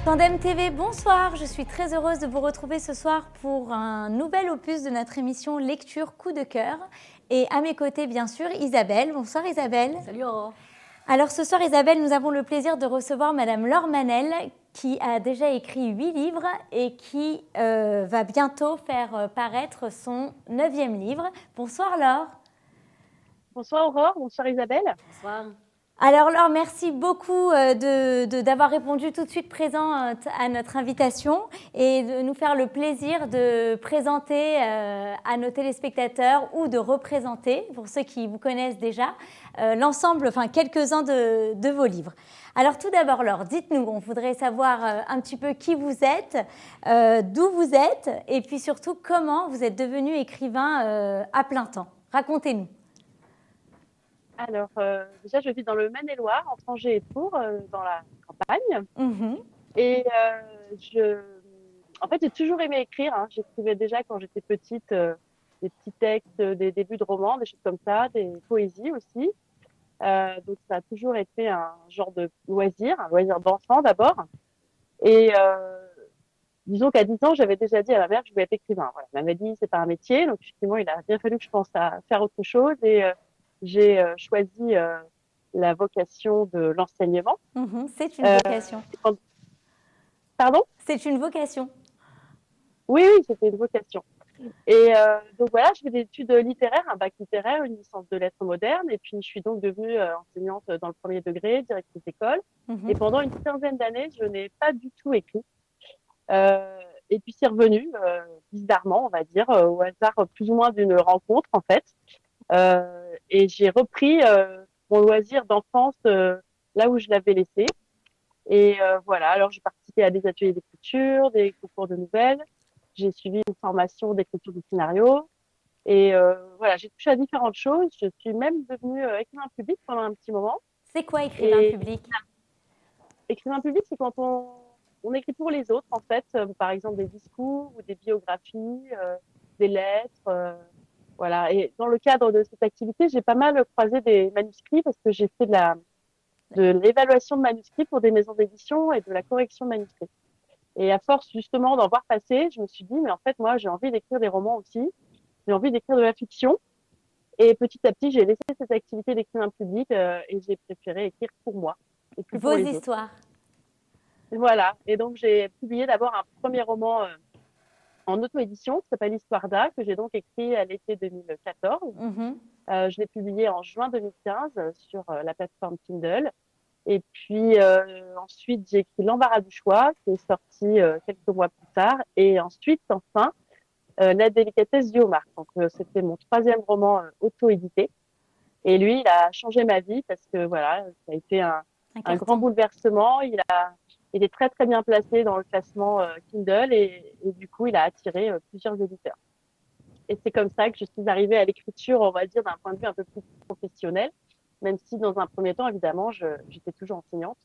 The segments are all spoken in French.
Tandem TV, bonsoir. Je suis très heureuse de vous retrouver ce soir pour un nouvel opus de notre émission Lecture Coup de cœur. Et à mes côtés, bien sûr, Isabelle. Bonsoir Isabelle. Salut Aurore. Alors ce soir, Isabelle, nous avons le plaisir de recevoir Madame Laure Manel, qui a déjà écrit 8 livres et qui va bientôt faire paraître son 9e livre. Bonsoir Laure. Bonsoir Aurore, bonsoir Isabelle. Bonsoir. Alors Laure, merci beaucoup d'avoir répondu tout de suite présente à notre invitation et de nous faire le plaisir de présenter à nos téléspectateurs ou de représenter, pour ceux qui vous connaissent déjà, l'ensemble, enfin quelques-uns de vos livres. Alors tout d'abord Laure, dites-nous, on voudrait savoir un petit peu qui vous êtes, d'où vous êtes et puis surtout comment vous êtes devenu écrivain à plein temps. Racontez-nous. Alors, déjà, je vis dans le Maine-et-Loire, entre Angers et Tours, dans la campagne. Et en fait, j'ai toujours aimé écrire. Hein. J'écrivais déjà quand j'étais petite des petits textes, des débuts de romans, des choses comme ça, des poésies aussi. Donc, ça a toujours été un genre de loisir, un loisir d'enfant d'abord. Et disons qu'à 10 ans, j'avais déjà dit à ma mère que je voulais être écrivain. Voilà. Elle m'avait dit, c'est pas un métier. Donc, effectivement, il a bien fallu que je pense à faire autre chose. Et j'ai choisi la vocation de l'enseignement. C'est une vocation. Pardon? C'est une vocation. Oui, c'était une vocation. Et donc voilà, je fais des études littéraires, un bac littéraire, une licence de lettres modernes. Et puis, je suis donc devenue enseignante dans le premier degré, directrice d'école. Et pendant une quinzaine d'années, je n'ai pas du tout écrit. Et puis, c'est revenu bizarrement, on va dire, au hasard plus ou moins d'une rencontre, en fait. Et j'ai repris mon loisir d'enfance là où je l'avais laissé. Et voilà, alors j'ai participé à des ateliers d'écriture, des concours de nouvelles. J'ai suivi une formation d'écriture de scénario. Et voilà, j'ai touché à différentes choses. Je suis même devenue écrivain public pendant un petit moment. C'est quoi écrivain public? Écrivain public, c'est quand on écrit pour les autres, en fait. Par exemple, des discours ou des biographies, des lettres. Voilà. Et dans le cadre de cette activité, j'ai pas mal croisé des manuscrits parce que j'ai fait de l'évaluation de manuscrits pour des maisons d'édition et de la correction de manuscrits. Et à force justement d'en voir passer, je me suis dit, mais en fait, moi, j'ai envie d'écrire des romans aussi. J'ai envie d'écrire de la fiction. Et petit à petit, j'ai laissé cette activité d'écrivain public et j'ai préféré écrire pour moi. Et plus Vos pour les histoires. autres. Voilà. Et donc, j'ai publié d'abord un premier roman en auto-édition qui s'appelle Histoire d'A, que j'ai donc écrit à l'été 2014. Je l'ai publié en juin 2015 sur la plateforme Kindle. Et puis ensuite, j'ai écrit L'embarras du choix, qui est sorti quelques mois plus tard. Et ensuite, enfin, La délicatesse du homard. Donc, c'était mon 3e roman auto-édité. Et lui, il a changé ma vie parce que voilà, ça a été un grand bouleversement. Il est très, très bien placé dans le classement Kindle et du coup, il a attiré plusieurs éditeurs. Et c'est comme ça que je suis arrivée à l'écriture, on va dire, d'un point de vue un peu plus professionnel, même si dans un premier temps, évidemment, j'étais toujours enseignante.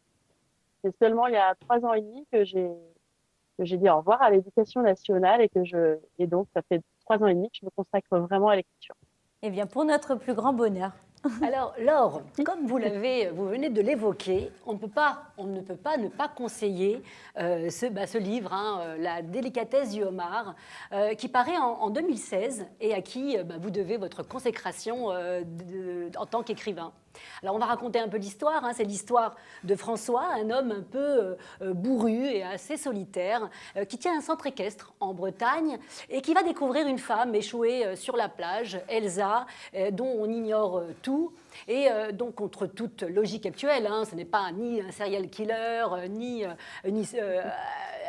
C'est seulement il y a 3 ans et demi que j'ai dit au revoir à l'éducation nationale et donc ça fait 3 ans et demi que je me consacre vraiment à l'écriture. Eh bien, pour notre plus grand bonheur. Alors, Laure, comme vous venez de l'évoquer, on ne peut pas ne pas conseiller ce livre, hein, La délicatesse du homard, qui paraît en 2016 et à qui vous devez votre consécration en tant qu'écrivain. Alors, on va raconter un peu l'histoire. Hein. C'est l'histoire de François, un homme un peu bourru et assez solitaire, qui tient un centre équestre en Bretagne et qui va découvrir une femme échouée sur la plage, Elsa, dont on ignore tout. Et donc, contre toute logique actuelle, hein, ce n'est pas ni un serial killer, ni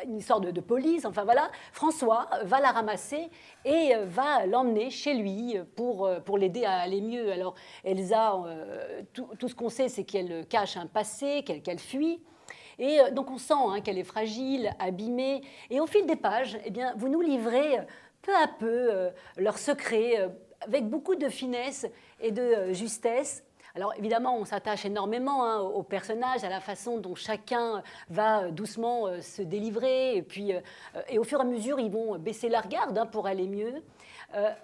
une sorte de police. Enfin voilà, François va la ramasser et va l'emmener chez lui pour l'aider à aller mieux. Alors, Elsa, tout ce qu'on sait, c'est qu'elle cache un passé, qu'elle fuit. Et donc, on sent qu'elle est fragile, abîmée. Et au fil des pages, eh bien, vous nous livrez peu à peu leurs secrets, avec beaucoup de finesse et de justesse. Alors évidemment, on s'attache énormément aux personnages, à la façon dont chacun va doucement se délivrer. Et puis, et au fur et à mesure, ils vont baisser la garde pour aller mieux.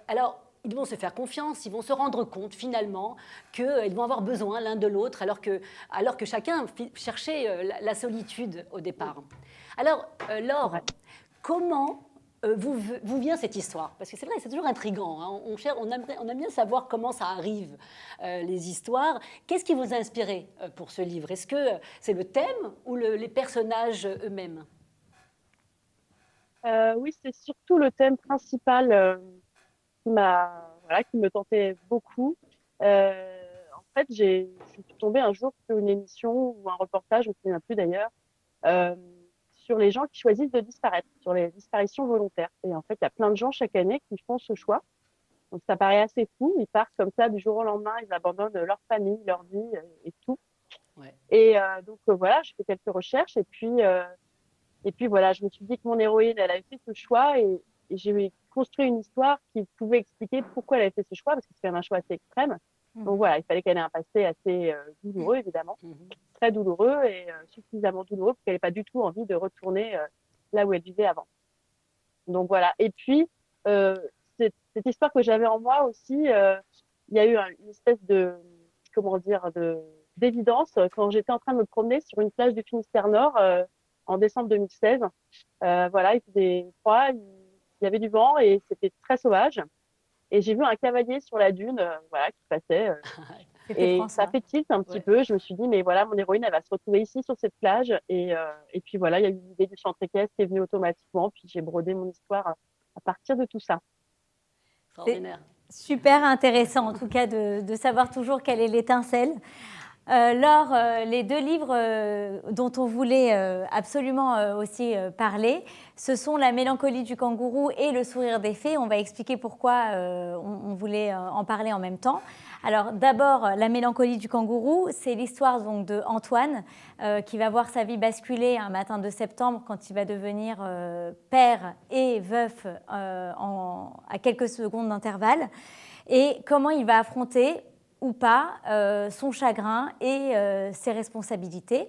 Alors, ils vont se faire confiance, ils vont se rendre compte finalement qu'ils vont avoir besoin l'un de l'autre alors que chacun cherchait la solitude au départ. Alors, Laure, comment vous vient cette histoire? Parce que c'est vrai, c'est toujours intriguant. Hein. On aime bien savoir comment ça arrive, les histoires. Qu'est-ce qui vous a inspiré pour ce livre? Est-ce que c'est le thème ou les personnages eux-mêmes? Oui, c'est surtout le thème principal qui me tentait beaucoup. En fait, je suis tombée un jour sur une émission ou un reportage, je ne me souviens plus d'ailleurs, euh, sur les gens qui choisissent de disparaître, sur les disparitions volontaires. Et en fait, il y a plein de gens chaque année qui font ce choix. Donc, ça paraît assez fou. Ils partent comme ça du jour au lendemain, ils abandonnent leur famille, leur vie et tout. Ouais. Et voilà, j'ai fait quelques recherches et puis voilà, je me suis dit que mon héroïne, elle avait fait ce choix et j'ai construit une histoire qui pouvait expliquer pourquoi elle avait fait ce choix, parce que c'est quand même un choix assez extrême. Donc voilà, il fallait qu'elle ait un passé assez douloureux, évidemment, très douloureux et suffisamment douloureux pour qu'elle n'ait pas du tout envie de retourner là où elle vivait avant. Donc voilà. Et puis, euh, cette histoire que j'avais en moi aussi, il y a eu une espèce de, comment dire, d'évidence quand j'étais en train de me promener sur une plage du Finistère Nord en décembre 2016. Voilà, il faisait froid, il y avait du vent et c'était très sauvage. Et j'ai vu un cavalier sur la dune, voilà, qui passait. C'était Et ça François. fait tilt un petit peu. Je me suis dit, mais voilà, mon héroïne, elle va se retrouver ici sur cette plage. Et puis voilà, il y a eu l'idée du centre équestre qui est venue automatiquement. Puis j'ai brodé mon histoire à partir de tout ça. Extraordinaire. Super intéressant en tout cas de savoir toujours quelle est l'étincelle. Laure, les deux livres dont on voulait absolument aussi parler, ce sont La mélancolie du kangourou et Le sourire des fées. On va expliquer pourquoi on voulait en parler en même temps. Alors d'abord, La mélancolie du kangourou, c'est l'histoire donc de Antoine qui va voir sa vie basculer un matin de septembre quand il va devenir père et veuf à quelques secondes d'intervalle, et comment il va affronter ou pas son chagrin et ses responsabilités.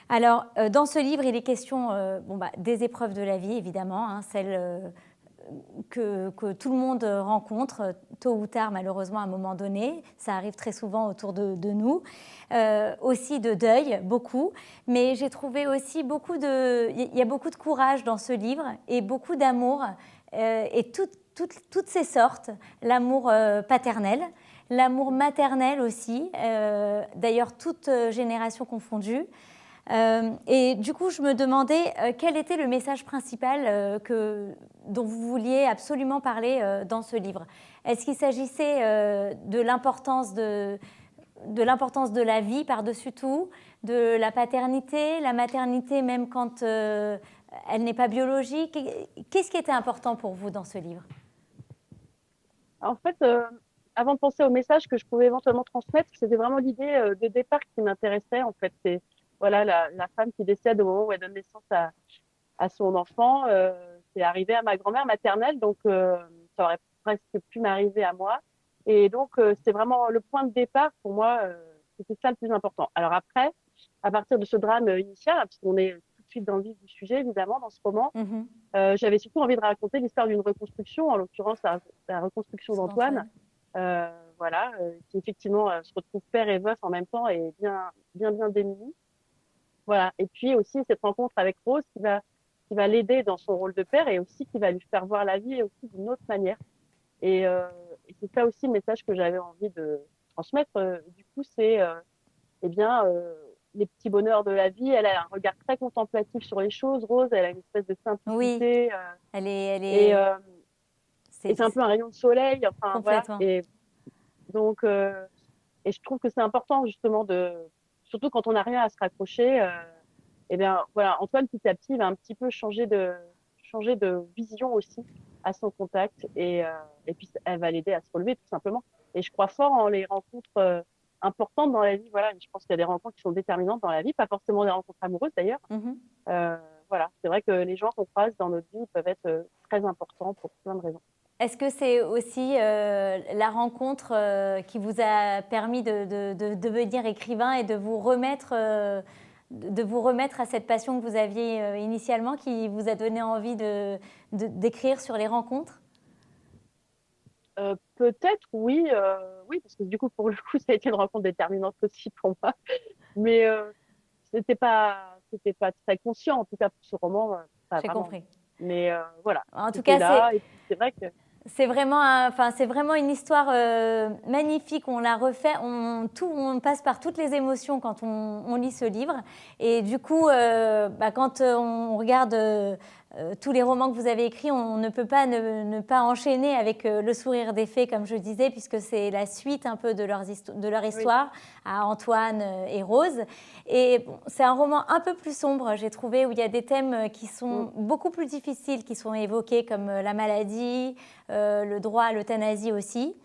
Alors, dans ce livre, il est question des épreuves de la vie, évidemment, hein, celles que tout le monde rencontre, tôt ou tard, malheureusement, à un moment donné. Ça arrive très souvent autour de nous. Aussi de deuil, beaucoup. Mais j'ai trouvé aussi il y a beaucoup de courage dans ce livre et beaucoup d'amour, et toutes ces sortes. L'amour paternel, l'amour maternel aussi, d'ailleurs toute génération confondue. Et du coup, je me demandais quel était le message principal dont vous vouliez absolument parler dans ce livre. Est-ce qu'il s'agissait de l'importance de la vie par-dessus tout, de la paternité, la maternité même quand elle n'est pas biologique? Qu'est-ce qui était important pour vous dans ce livre? En fait, avant de penser au message que je pouvais éventuellement transmettre, c'était vraiment l'idée de départ qui m'intéressait. En fait, c'est voilà la femme qui décède au moment où elle donne naissance à son enfant. C'est arrivé à ma grand-mère maternelle, donc ça aurait presque pu m'arriver à moi. Et donc, c'est vraiment le point de départ pour moi. C'était ça le plus important. Alors après, à partir de ce drame initial, hein, parce qu'on est tout de suite dans le vif du sujet, évidemment, dans ce roman, j'avais surtout envie de raconter l'histoire d'une reconstruction, en l'occurrence la reconstruction d'Antoine, voilà, qui effectivement se retrouve père et veuf en même temps et bien démuni. Voilà. Et puis aussi cette rencontre avec Rose qui va l'aider dans son rôle de père et aussi qui va lui faire voir la vie aussi d'une autre manière. Et c'est ça aussi le message que j'avais envie de transmettre. Du coup, c'est eh bien les petits bonheurs de la vie. Elle a un regard très contemplatif sur les choses. Rose, elle a une espèce de Oui, simplicité. elle est, Et c'est un peu un rayon de soleil. Enfin voilà. complètement. Et donc et je trouve que c'est important justement surtout quand on n'a rien à se raccrocher. Eh bien, voilà, Antoine, petit à petit, il va un petit peu changer de vision aussi à son contact et puis elle va l'aider à se relever tout simplement. Et je crois fort en les rencontres importantes dans la vie. Voilà, je pense qu'il y a des rencontres qui sont déterminantes dans la vie, pas forcément des rencontres amoureuses d'ailleurs. Voilà, c'est vrai que les gens qu'on croise dans notre vie peuvent être très importants pour plein de raisons. Est-ce que c'est aussi la rencontre qui vous a permis de devenir écrivain et de vous remettre à cette passion que vous aviez initialement, qui vous a donné envie d'écrire sur les rencontres? Peut-être, oui, oui, parce que du coup, pour le coup, ça a été une rencontre déterminante aussi pour moi. Mais c'était pas très conscient, en tout cas pour ce roman, pas J'ai vraiment. compris. Mais voilà, En tout c'était cas, là. Et puis c'est vrai que c'est vraiment, enfin, c'est vraiment une histoire magnifique. On la refait, on passe par toutes les émotions quand on lit ce livre. Et du coup, quand on regarde tous les romans que vous avez écrits, on ne peut pas ne pas enchaîner avec Le Sourire des Fées, comme je disais, puisque c'est la suite un peu de leur oui, histoire à Antoine et Rose. Et bon, c'est un roman un peu plus sombre, j'ai trouvé, où il y a des thèmes qui mm, sont beaucoup plus difficiles, qui sont évoqués, comme la maladie, le droit à l'euthanasie aussi.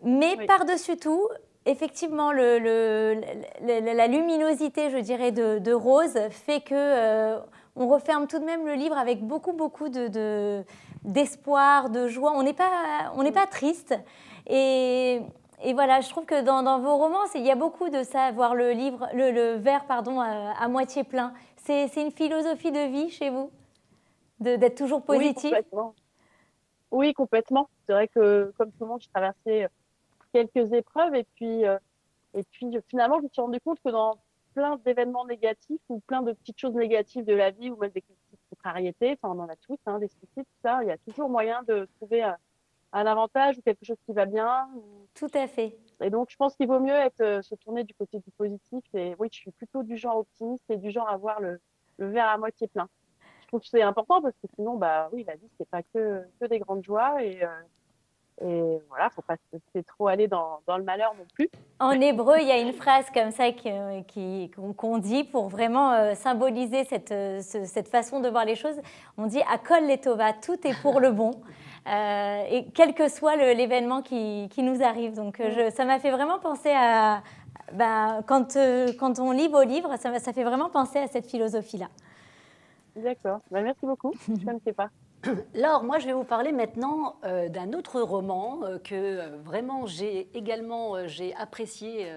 Mais oui, par-dessus tout, effectivement, la luminosité, je dirais, de Rose fait que on referme tout de même le livre avec beaucoup d'espoir, de joie. On n'est pas triste. Et, et voilà, je trouve que dans vos romans, il y a beaucoup de ça, voir le verre pardon, à moitié plein. C'est une philosophie de vie chez vous, d'être toujours oui, positif. complètement. Oui, complètement. C'est vrai que comme tout le monde, j'ai traversé quelques épreuves et puis finalement, je me suis rendu compte que dans plein d'événements négatifs ou plein de petites choses négatives de la vie ou même des petites contrariétés, enfin on en a tous, hein, des soucis, tout ça, il y a toujours moyen de trouver un avantage ou quelque chose qui va bien. Tout à fait. Et donc, je pense qu'il vaut mieux se tourner du côté du positif. Et oui, je suis plutôt du genre optimiste et du genre à voir le verre à moitié plein. Je trouve que c'est important parce que sinon, bah oui, la vie, c'est pas que des grandes joies et voilà, faut pas se laisser trop aller dans le malheur non plus. En hébreu, il y a une phrase comme ça qu'on dit pour vraiment symboliser cette façon de voir les choses. On dit Akol letova, tout est pour le bon, et quel que soit l'événement qui nous arrive. Donc Mm. ça m'a fait vraiment penser à, quand on lit vos livres, ça fait vraiment penser à cette philosophie-là. D'accord. Bah, merci beaucoup. Je ne sais pas. Laure, moi je vais vous parler maintenant d'un autre roman que vraiment j'ai apprécié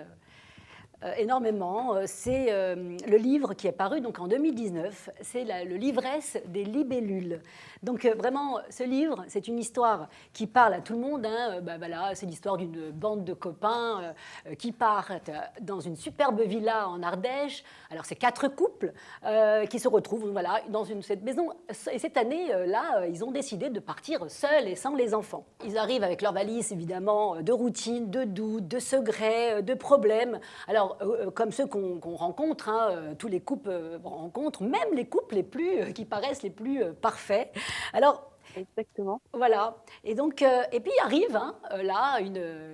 énormément. C'est le livre qui est paru donc en 2019, c'est le L'ivresse des libellules. Donc vraiment, ce livre, c'est une histoire qui parle à tout le monde. Hein. Voilà, c'est l'histoire d'une bande de copains qui partent dans une superbe villa en Ardèche. Alors c'est 4 couples qui se retrouvent voilà, dans cette maison. Et cette année-là, ils ont décidé de partir seuls et sans les enfants. Ils arrivent avec leurs valises, évidemment, de routine, de doutes, de secrets, de problèmes. Alors, comme ceux qu'on rencontre, hein, tous les couples rencontrent, même les couples qui paraissent les plus parfaits. Alors, Exactement. voilà. Et donc, et puis arrive hein, là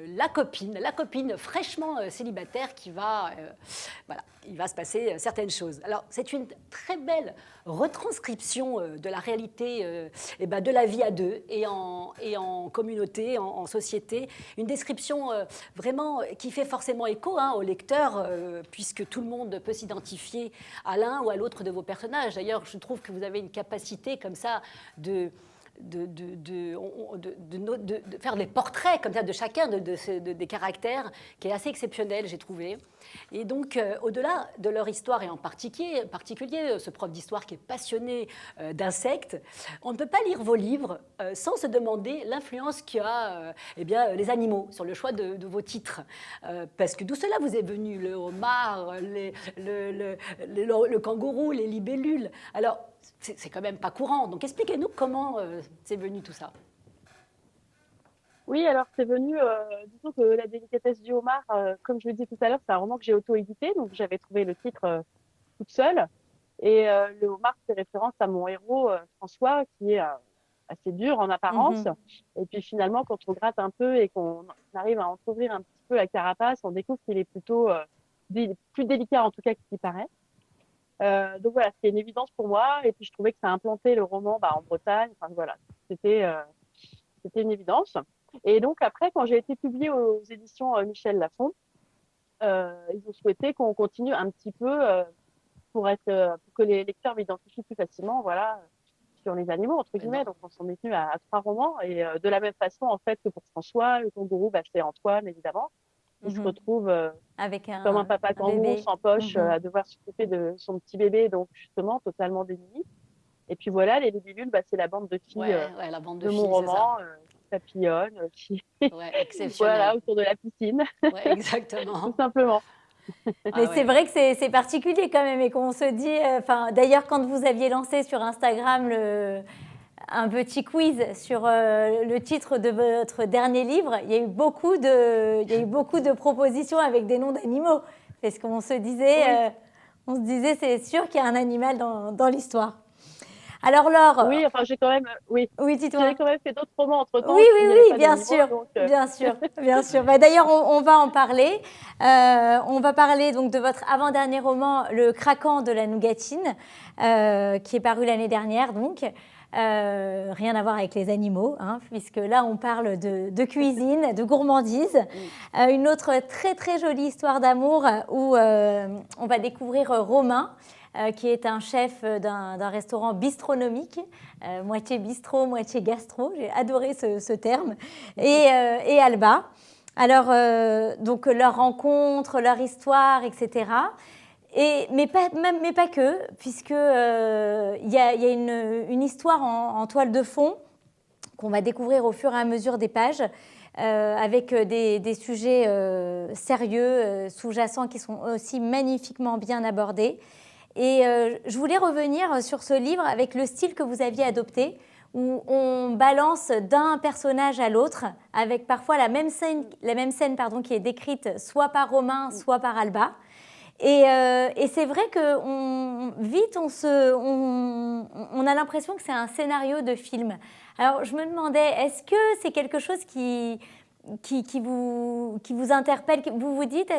la copine fraîchement célibataire qui va, voilà, il va se passer certaines choses. Alors, c'est une très belle retranscription de la réalité de la vie à deux et en communauté, en société. Une description vraiment qui fait forcément écho hein, au lecteur, puisque tout le monde peut s'identifier à l'un ou à l'autre de vos personnages. D'ailleurs, je trouve que vous avez une capacité comme ça de faire des portraits comme ça de chacun des caractères qui est assez exceptionnel, j'ai trouvé. Et donc, au-delà de leur histoire, et en particulier ce prof d'histoire qui est passionné d'insectes, on ne peut pas lire vos livres sans se demander l'influence qu'a les animaux sur le choix de vos titres. Parce que d'où cela vous est venu, le homard, le kangourou, les libellules. Alors, c'est quand même pas courant. Donc, expliquez-nous comment c'est venu tout ça. Oui, alors c'est venu, disons que La délicatesse du homard, comme je le disais tout à l'heure, c'est un roman que j'ai auto-édité, donc j'avais trouvé le titre toute seule. Et le homard fait référence à mon héros, François, qui est assez dur en apparence. Mhm. Et puis finalement, quand on gratte un peu et qu'on arrive à entrouvrir un petit peu la carapace, on découvre qu'il est plutôt plus délicat en tout cas qu'il y paraît. Donc voilà, c'était une évidence pour moi. Et puis je trouvais que ça implantait le roman en Bretagne. Enfin voilà, c'était c'était une évidence. Et donc après, quand j'ai été publiée aux éditions Michel Lafon, ils ont souhaité qu'on continue un petit peu pour que les lecteurs m'identifient plus facilement, voilà, sur les animaux entre Eh guillemets. ben, Donc on s'en est tenu à 3 romans et de la même façon en fait que pour François, le kangourou, c'est Antoine évidemment. Il se Mhm. retrouve Avec comme un papa un kangourou bébé. sans poche Mhm. à devoir s'occuper de son petit bébé, donc justement totalement démuni. Et puis voilà, les libellules, c'est la bande de filles ouais, la bande de de mon filles, c'est ça. roman. papillonne, qui Ouais, voilà, exceptionnel. autour de la piscine, Ouais, tout exactement. simplement. Mais Ah c'est ouais. vrai que c'est particulier quand même et qu'on se dit, enfin, d'ailleurs, quand vous aviez lancé sur Instagram un petit quiz sur le titre de votre dernier livre, il y a eu beaucoup de propositions avec des noms d'animaux. Parce qu'on Oui, se disait, c'est sûr qu'il y a un animal dans l'histoire. Alors Laure, oui, enfin, oui, oui, j'ai dis-toi. quand même fait d'autres romans Oui, entre-temps où oui, il n'y avait oui, pas bien d'animaux, sûr, donc bien sûr, bien sûr. Bah, d'ailleurs, on va en parler. On va parler donc de votre avant-dernier roman, Le Craquant de la Nougatine, qui est paru l'année dernière, donc. Rien à voir avec les animaux, hein, puisque là, on parle de cuisine, de gourmandise. Une autre très, très jolie histoire d'amour où on va découvrir Romain, qui est un chef d'un restaurant bistronomique, moitié bistrot, moitié gastro. J'ai adoré ce terme. Et Alba. Alors, donc, leur rencontre, leur histoire, etc. Mais pas que, puisque il y a une histoire en toile de fond qu'on va découvrir au fur et à mesure des pages, avec des sujets sérieux, sous-jacents, qui sont aussi magnifiquement bien abordés. Et je voulais revenir sur ce livre avec le style que vous aviez adopté, où on balance d'un personnage à l'autre, avec parfois la même scène pardon, qui est décrite soit par Romain, soit par Alba. Et c'est vrai que vite, on a l'impression que c'est un scénario de film. Alors, je me demandais, est-ce que c'est quelque chose qui vous interpelle? Vous vous dites,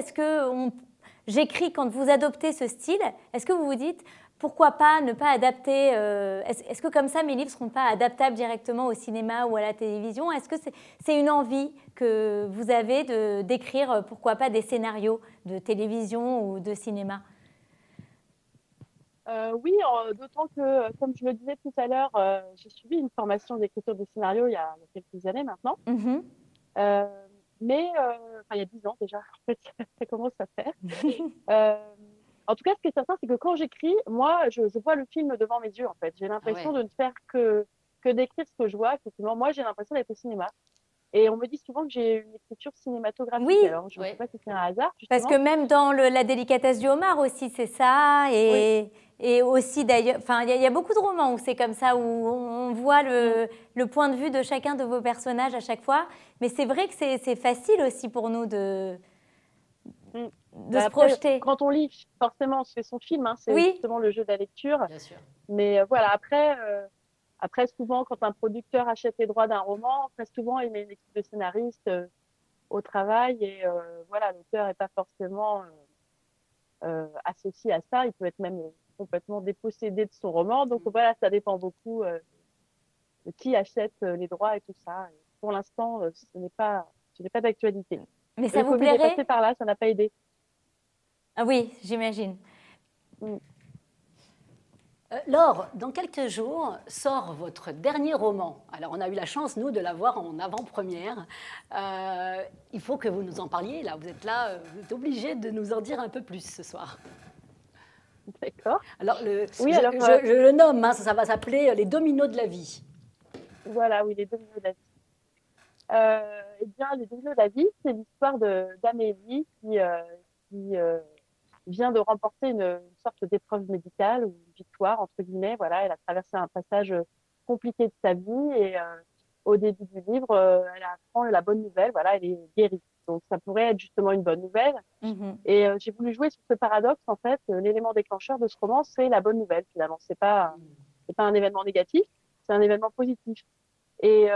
j'écris quand vous adoptez ce style, est-ce que vous vous dites, pourquoi pas ne pas adapter est-ce que comme ça, mes livres ne seront pas adaptables directement au cinéma ou à la télévision? Est-ce que c'est une envie que vous avez d'écrire, pourquoi pas, des scénarios de télévision ou de cinéma? oui, d'autant que, comme je le disais tout à l'heure, j'ai suivi une formation d'écriture de scénario il y a quelques années maintenant. Mhm. Euh, enfin, il y a 10 ans déjà, en fait, ça commence à faire. Euh, En tout cas, ce qui est certain, c'est que quand j'écris, moi, je vois le film devant mes yeux, en fait. J'ai Ah l'impression ouais. de ne faire que d'écrire ce que je vois. Effectivement, moi, j'ai l'impression d'être au cinéma. Et on me dit souvent que j'ai une écriture cinématographique. Oui, Alors, je ne sais Ouais. pas si c'est un hasard, parce que justement. même dans la délicatesse du homard aussi, c'est ça. Oui. Et aussi d'ailleurs, enfin, il y a beaucoup de romans où c'est comme ça, où on voit Mm, le point de vue de chacun de vos personnages à chaque fois. Mais c'est vrai que c'est facile aussi pour nous mm. de Bah, se après, projeter. quand on lit, forcément, on se fait son film, hein, c'est Oui, justement le jeu de la lecture. Bien sûr. Mais voilà, après, souvent, quand un producteur achète les droits d'un roman, très souvent, il met une équipe de scénaristes au travail et voilà, l'auteur n'est pas forcément associé à ça. Il peut être même complètement dépossédé de son roman. Donc voilà, ça dépend beaucoup de qui achète les droits et tout ça. Et pour l'instant, ce n'est pas d'actualité. mais Et ça le vous Covid est plairait? passé par là, ça n'a pas aidé. Ah oui, j'imagine. Mm. Laure, dans quelques jours sort votre dernier roman. Alors, on a eu la chance, nous, de l'avoir en avant-première. Il faut que vous nous en parliez. Là, vous êtes là, vous êtes obligé de nous en dire un peu plus ce soir. D'accord. Alors, Oui, alors je le nomme, hein, ça va s'appeler Les dominos de la vie. voilà, oui, les deux milieux de la vie. Eh bien, les deux milieux de la vie, c'est l'histoire d'Amélie qui vient de remporter une sorte d'épreuve médicale ou une victoire, entre guillemets. Voilà, elle a traversé un passage compliqué de sa vie et au début du livre, elle apprend la bonne nouvelle. Voilà, elle est guérie. Donc, ça pourrait être justement une bonne nouvelle. Mhm. Et j'ai voulu jouer sur ce paradoxe. En fait, l'élément déclencheur de ce roman, c'est la bonne nouvelle, finalement. C'est pas un événement négatif, c'est un événement positif. Et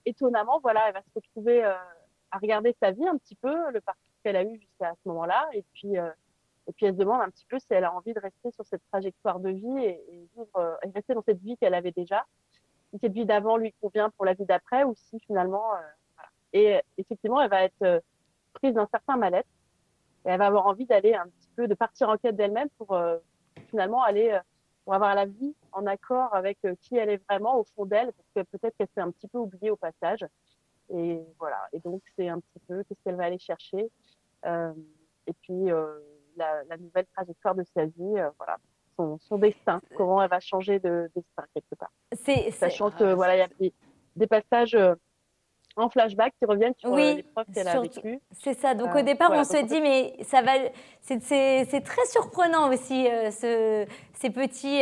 étonnamment, voilà, elle va se retrouver à regarder sa vie un petit peu, le parcours qu'elle a eu jusqu'à ce moment-là. Et puis, elle se demande un petit peu si elle a envie de rester sur cette trajectoire de vie et vivre, et rester dans cette vie qu'elle avait déjà. Si cette vie d'avant lui convient pour la vie d'après ou si finalement. Voilà. Et effectivement, elle va être prise d'un certain mal-être et elle va avoir envie d'aller un petit peu, de partir en quête d'elle-même pour finalement aller, pour avoir la vie en accord avec qui elle est vraiment au fond d'elle, parce que peut-être qu'elle s'est un petit peu oubliée au passage. Et voilà. Et donc, c'est un petit peu qu'est-ce qu'elle va aller chercher. Euh, et puis, la nouvelle trajectoire de sa vie, voilà, son destin, comment elle va changer de destin quelque part. C'est, c'est- Sachant que voilà, il y a des passages en flashback qui reviennent sur Oui, l'épreuve qu'elle a vécue. c'est ça. Donc au départ, voilà, on se dit, mais ça va. C'est très surprenant aussi ces petits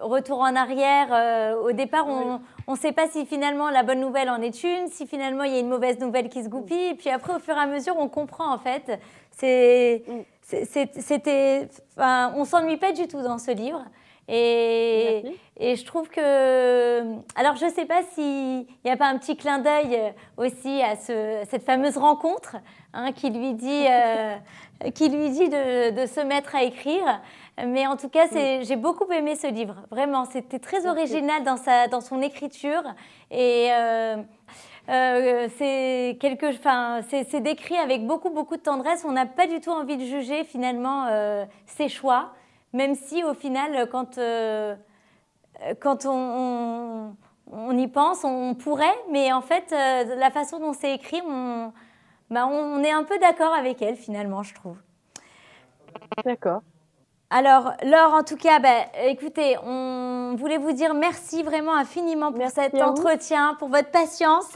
retours en arrière. Au départ, on ne sait pas si finalement la bonne nouvelle en est une, si finalement il y a une mauvaise nouvelle qui se goupille. Et puis après, au fur et à mesure, on comprend en fait. On s'ennuie pas du tout dans ce livre. Et je trouve que... Alors, je ne sais pas s'il n'y a pas un petit clin d'œil aussi à cette fameuse rencontre qui lui dit de se mettre à écrire. Mais en tout cas, j'ai beaucoup aimé ce livre. Vraiment, c'était très original dans son écriture. Et c'est décrit avec beaucoup, beaucoup de tendresse. On n'a pas du tout envie de juger finalement ses choix. Même si au final, quand on y pense, on pourrait, mais en fait, la façon dont c'est écrit, on est un peu d'accord avec elle finalement, je trouve. D'accord. Alors, Laure, en tout cas, écoutez, on voulait vous dire merci vraiment infiniment pour cet entretien, pour votre patience,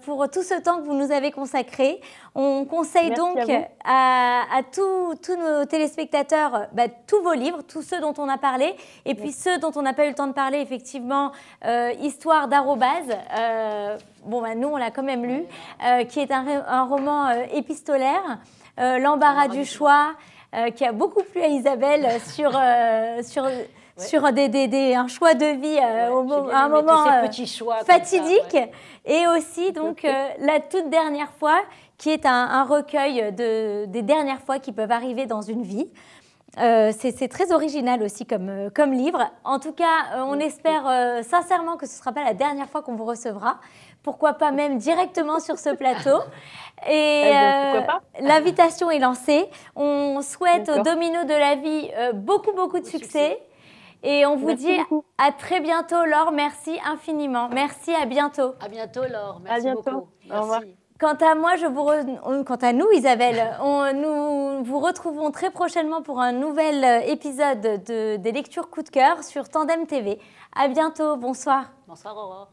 pour tout ce temps que vous nous avez consacré. On conseille donc à tous nos téléspectateurs tous vos livres, tous ceux dont on a parlé, et puis ceux dont on n'a pas eu le temps de parler, effectivement, Histoire d'arrobase, nous on l'a quand même lu, qui est un roman épistolaire, L'embarras du choix, qui a beaucoup plu à Isabelle sur un choix de vie à un moment fatidique. Et aussi, donc, la toute dernière fois, qui est un recueil des dernières fois qui peuvent arriver dans une vie. C'est très original aussi comme livre. En tout cas, on espère sincèrement que ce ne sera pas la dernière fois qu'on vous recevra. Pourquoi pas même directement sur ce plateau. Et l'invitation est lancée. On souhaite aux Dominos de la vie beaucoup, beaucoup de succès. Et on vous dit à très bientôt, Laure. Merci infiniment. Merci, à bientôt. À bientôt, Laure. Merci beaucoup. Au revoir. Quant à moi, quant à nous, Isabelle, nous vous retrouvons très prochainement pour un nouvel épisode des lectures coup de cœur sur Tandem TV. À bientôt. Bonsoir. Bonsoir, Aurore.